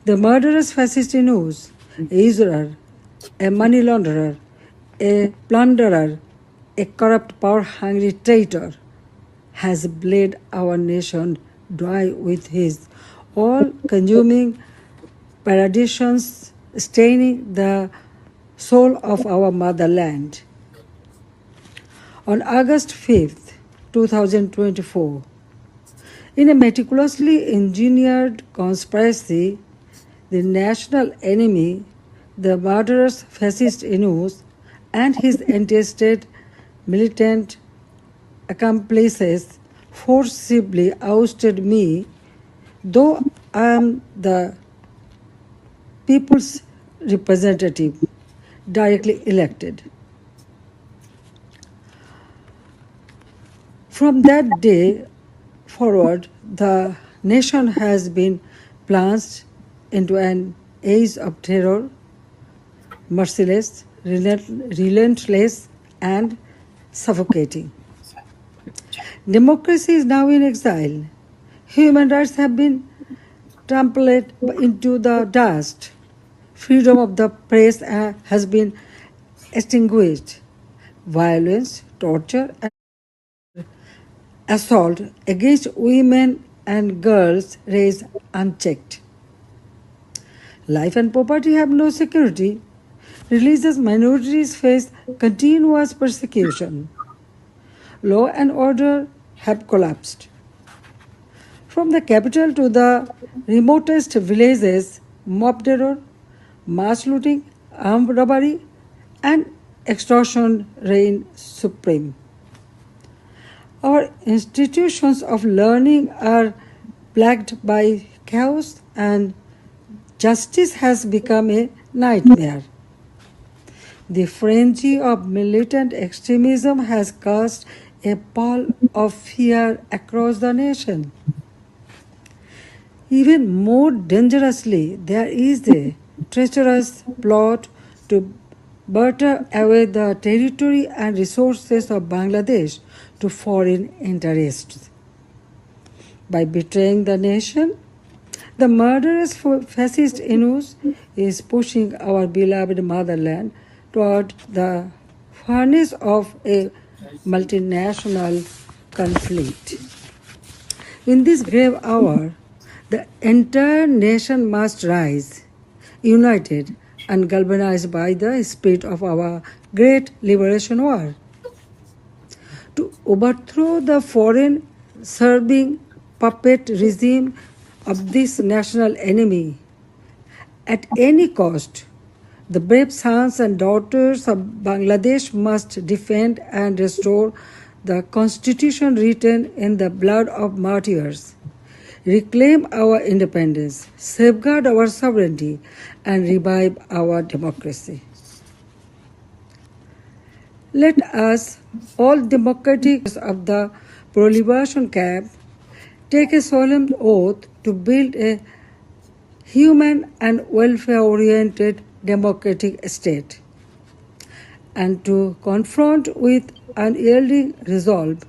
The murderous fascist Yunus, a usurer, a money launderer, a plunderer, a corrupt, power-hungry traitor, has bled our nation dry with his all-consuming perditions, staining the soul of our motherland. On August 5th, 2024, in a meticulously engineered conspiracy, the national enemy, the murderous fascist Yunus, and his entrusted militant accomplices forcibly ousted me, though I am the people's representative, directly elected. From that day forward, the nation has been plunged into an age of terror, merciless, relentless, and suffocating. Democracy is now in exile. Human rights have been trampled into the dust. Freedom of the press has been extinguished. Violence, torture, and assault against women and girls raise unchecked. Life and property have no security. Religious minorities face continuous persecution. Law and order have collapsed. From the capital to the remotest villages, mob terror, mass looting, armed robbery, and extortion reign supreme. Our institutions of learning are plagued by chaos, and justice has become a nightmare. The frenzy of militant extremism has cast a pall of fear across the nation. Even more dangerously, there is a treacherous plot to barter away the territory and resources of Bangladesh to foreign interests. By betraying the nation, the murderous fascist Yunus is pushing our beloved motherland toward the furnace of a multinational conflict. In this grave hour, the entire nation must rise, united and galvanized by the spirit of our great liberation war. To overthrow the foreign serving puppet regime of this national enemy at any cost, the brave sons and daughters of Bangladesh must defend and restore the constitution written in the blood of martyrs, reclaim our independence, safeguard our sovereignty, and revive our democracy. Let us, all democratic of the prohibition camp, take a solemn oath to build a human and welfare-oriented democratic state, and to confront with unyielding resolve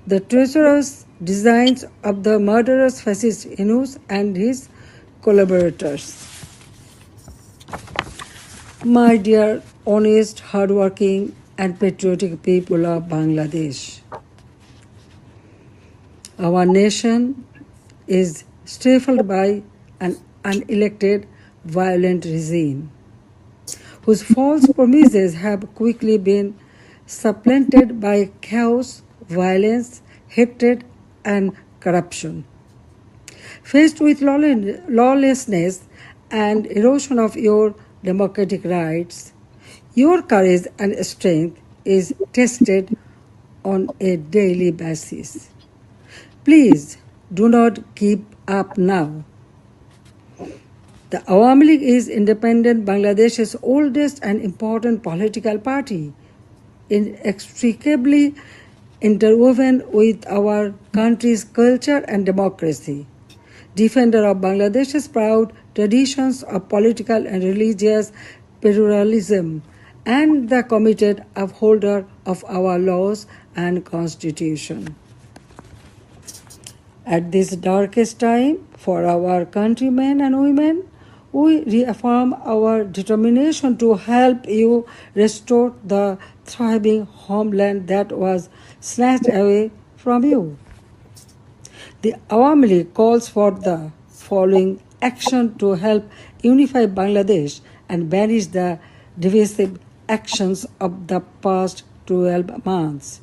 the treacherous designs of the murderous fascist Yunus and his collaborators. My dear, honest, hardworking, and patriotic people of Bangladesh, our nation is stifled by an unelected, violent regime, whose false promises have quickly been supplanted by chaos, violence, hatred, and corruption. Faced with lawlessness and erosion of your democratic rights, your courage and strength is tested on a daily basis. Please do not give up now. The Awami League is independent Bangladesh's oldest and important political party, inextricably interwoven with our country's culture and democracy, defender of Bangladesh's proud traditions of political and religious pluralism, and the committed upholder of our laws and constitution. At this darkest time for our countrymen and women, We reaffirm our determination to help you restore the thriving homeland that was snatched away from you. The Awami League calls for the following action to help unify Bangladesh and banish the divisive actions of the past 12 months.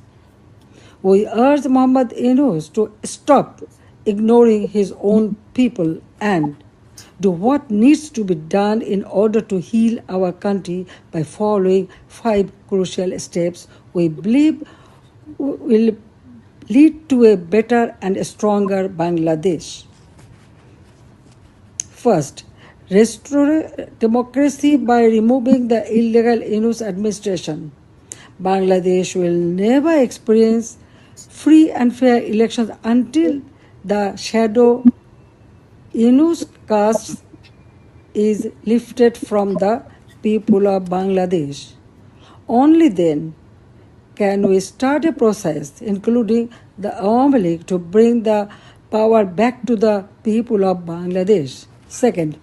We urge Muhammad Yunus to stop ignoring his own people and do what needs to be done in order to heal our country by following 5 crucial steps we believe will lead to a better and stronger Bangladesh. First, restore democracy by removing the illegal Yunus administration. Bangladesh will never experience free and fair elections until the shadow Yunus caste is lifted from the people of Bangladesh. Only then can we start a process, including the Awami League, to bring the power back to the people of Bangladesh. Second,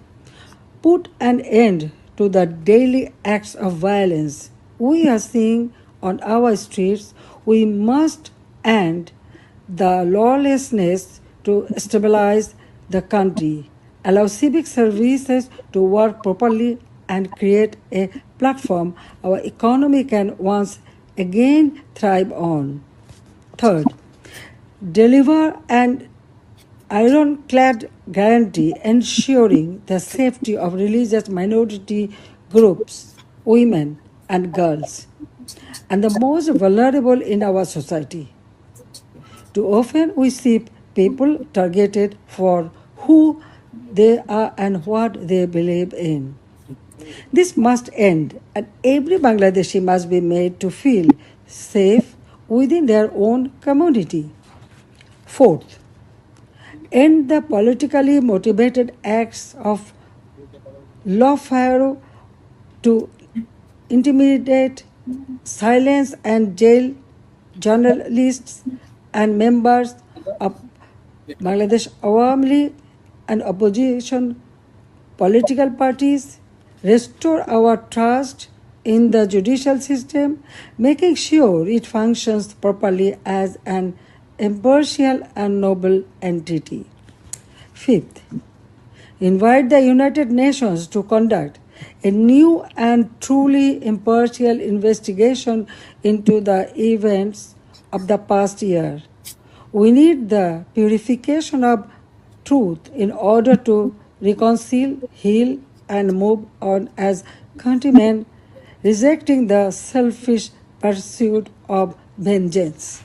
put an end to the daily acts of violence we are seeing on our streets. We must end the lawlessness to stabilize the country, allow civic services to work properly, and create a platform our economy can once again thrive on. Third, deliver an ironclad guarantee ensuring the safety of religious minority groups, women and girls, and the most vulnerable in our society. Too often we see people targeted for who they are and what they believe in. This must end, and every Bangladeshi must be made to feel safe within their own community. Fourth, end the politically motivated acts of lawfare to intimidate, silence, and jail journalists and members of Bangladesh Awami League and opposition political parties. Restore our trust in the judicial system, making sure it functions properly as an impartial and noble entity. Fifth, invite the United Nations to conduct a new and truly impartial investigation into the events of the past year. We need the purification of truth in order to reconcile, heal, and move on as countrymen, rejecting the selfish pursuit of vengeance.